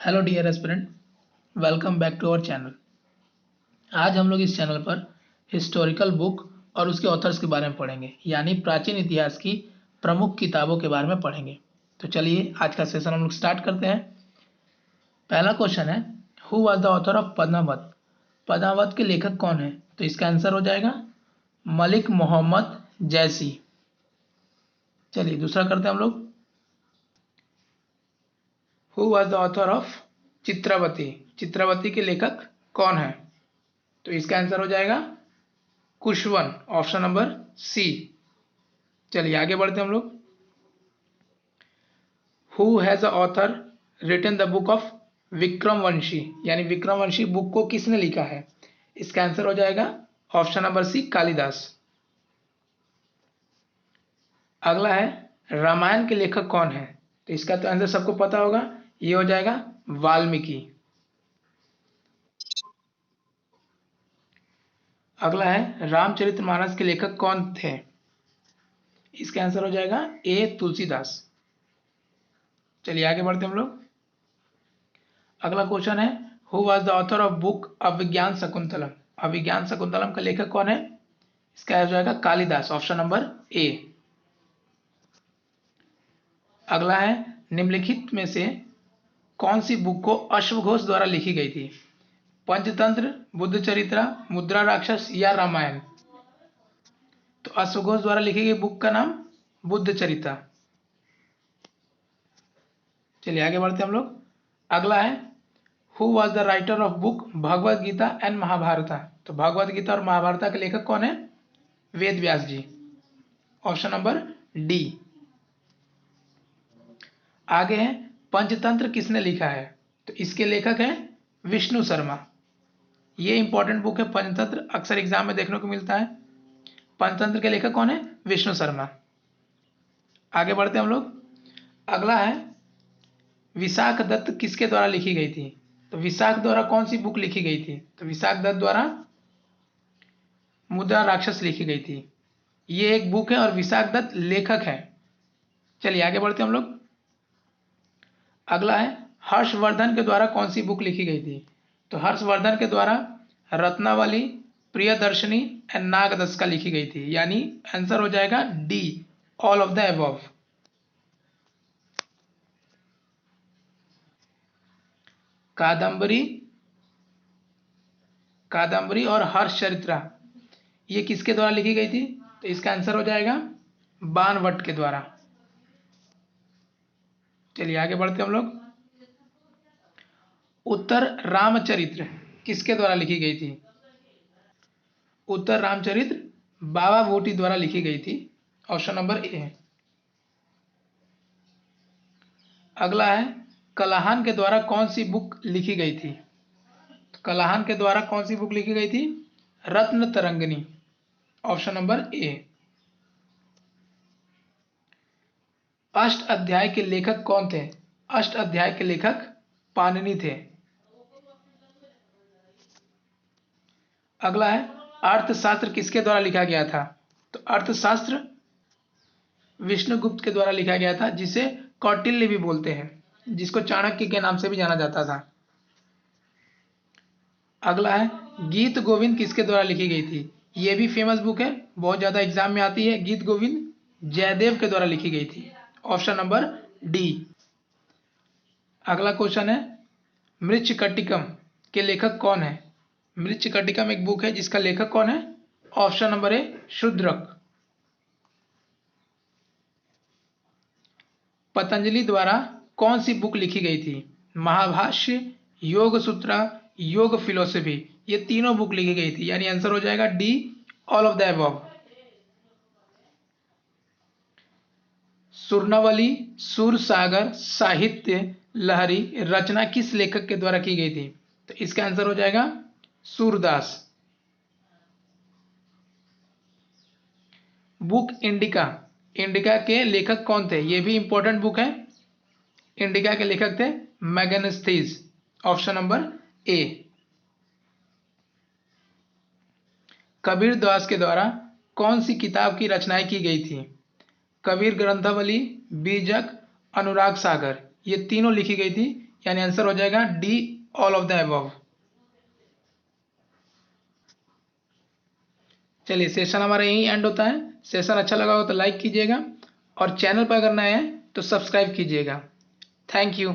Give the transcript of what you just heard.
Hello dear aspirant, welcome back to our channel. आज हम लोग इस चैनल पर हिस्टोरिकल बुक और उसके ऑथर्स के बारे में पढ़ेंगे, यानी प्राचीन इतिहास की प्रमुख किताबों के बारे में पढ़ेंगे। तो चलिए आज का सेशन हम लोग स्टार्ट करते हैं। पहला क्वेश्चन है, who was the author of Padmavat? Padmavat के लेखक कौन है? तो इसका आंसर हो जाएगा मलिक मोहम्मद जैसी। चलिए दूसरा करते हैं हम लोग। Who was the author of Chitravati? Chitravati के लेखक कौन है? तो इसका आंसर हो जाएगा कुशवन, ऑप्शन नंबर सी। चलिए आगे बढ़ते हैं हम लोग। Who has a author written the book of Vikramvanshi? यानी विक्रमवंशी बुक को किसने लिखा है? इसका आंसर हो जाएगा ऑप्शन नंबर सी, कालिदास। अगला है, रामायण के लेखक कौन है? तो इसका तो आंसर सबको पता होगा, ये हो जाएगा वाल्मीकि। अगला है, रामचरितमानस के लेखक कौन थे? इसका आंसर हो जाएगा ए, तुलसीदास। चलिए आगे बढ़ते हैं हम लोग। अगला क्वेश्चन है, who was the author of book Abhijnana Shakuntalam? Abhijnana Shakuntalam का लेखक कौन है? इसका हो जाएगा कालिदास, ऑप्शन नंबर ए। अगला है, निम्नलिखित में से कौन सी बुक को अश्वघोष द्वारा लिखी गई थी? पंचतंत्र, बुद्ध चरित्रा, मुद्रा राक्षस या रामायण? तो अश्वघोष द्वारा लिखी गई बुक का नाम बुद्ध चरित्रा। चलिए आगे बढ़ते हैं हम लोग। अगला है, who was the writer of book Bhagavad Gita and Mahabharata? तो भगवद गीता और महाभारता के लेखक कौन है? Ved Vyas ji, option number D. आगे है, पंचतंत्र किसने लिखा है? तो इसके लेखक हैं विष्णु शर्मा। ये इंपॉर्टेंट बुक है पंचतंत्र, अक्सर एग्जाम में देखने को मिलता है। पंचतंत्र के लेखक कौन है? विष्णु शर्मा। आगे बढ़ते हैं हम लोग। अगला है, विशाख दत्त किसके द्वारा लिखी गई थी? तो विशाख द्वारा कौन सी बुक लिखी गई थी? तो विशाख दत्त द्वारा मुद्रा राक्षस लिखी गई थी। ये एक बुक है और विशाख दत्त लेखक है। चलिए आगे बढ़ते हैं हम लोग। अगला है, हर्षवर्धन के द्वारा कौन सी बुक लिखी गई थी? तो हर्षवर्धन के द्वारा रत्नावली, प्रियदर्शनी एंड नागदशका लिखी गई थी, यानी आंसर हो जाएगा D, all of the above. Kadambari, Kadambari और हर्षचरित्रा ये किसके द्वारा लिखी गई थी? तो इसका आंसर हो जाएगा बाणभट्ट के द्वारा। चलिए आगे बढ़ते हम लोग। उत्तर रामचरित्र किसके द्वारा लिखी गई थी? उत्तर रामचरित्र बाबा भूटी द्वारा लिखी गई थी, ऑप्शन नंबर ए। अगला है, कलाहान के द्वारा कौन सी बुक लिखी गई थी? तो कलाहान के द्वारा कौन सी बुक लिखी गई थी? रत्न तरंगिणी, ऑप्शन नंबर ए। अष्ट अध्याय के लेखक कौन थे? अष्ट अध्याय के लेखक पाणिनि थे। अगला है, अर्थशास्त्र किसके द्वारा लिखा गया था? तो अर्थशास्त्र विष्णुगुप्त के द्वारा लिखा गया था, जिसे कौटिल्य भी बोलते हैं, जिसको चाणक्य के नाम से भी जाना जाता था। अगला है, गीत गोविंद किसके द्वारा लिखी गई थी? यह भी फेमस बुक है, बहुत ज्यादा एग्जाम में आती है। गीत गोविंद जयदेव के द्वारा लिखी गई थी, ऑप्शन नंबर डी। अगला क्वेश्चन है, मृच्छकटिकम के लेखक कौन है? मृच्छकटिकम एक बुक है जिसका लेखक कौन है? Option number A, Shudraka. Patanjali द्वारा कौन सी बुक लिखी गई थी? महाभाष्य, योग सूत्र, योग फिलोसफी, ये तीनों बुक लिखी गई थी, यानी आंसर हो जाएगा D, all of the above. सुरनावली, सूरसागर, साहित्य लहरी रचना किस लेखक के द्वारा की गई थी? तो इसका आंसर हो जाएगा सूरदास। बुक इंडिका, इंडिका के लेखक कौन थे? ये भी इंपॉर्टेंट बुक है। इंडिका के लेखक थे मैगनेस्थीस, option number A. Kabir Das के द्वारा कौन सी किताब की रचनाएं की गई थी? कबीर ग्रंथावली, बीजक, अनुराग सागर, ये तीनों लिखी गई थी, यानी आंसर हो जाएगा D, all of the above. चलिए सेशन हमारा यहीं एंड होता है। सेशन अच्छा लगा हो तो लाइक कीजिएगा और चैनल पर अगर नए हैं तो सब्सक्राइब कीजिएगा। Thank you.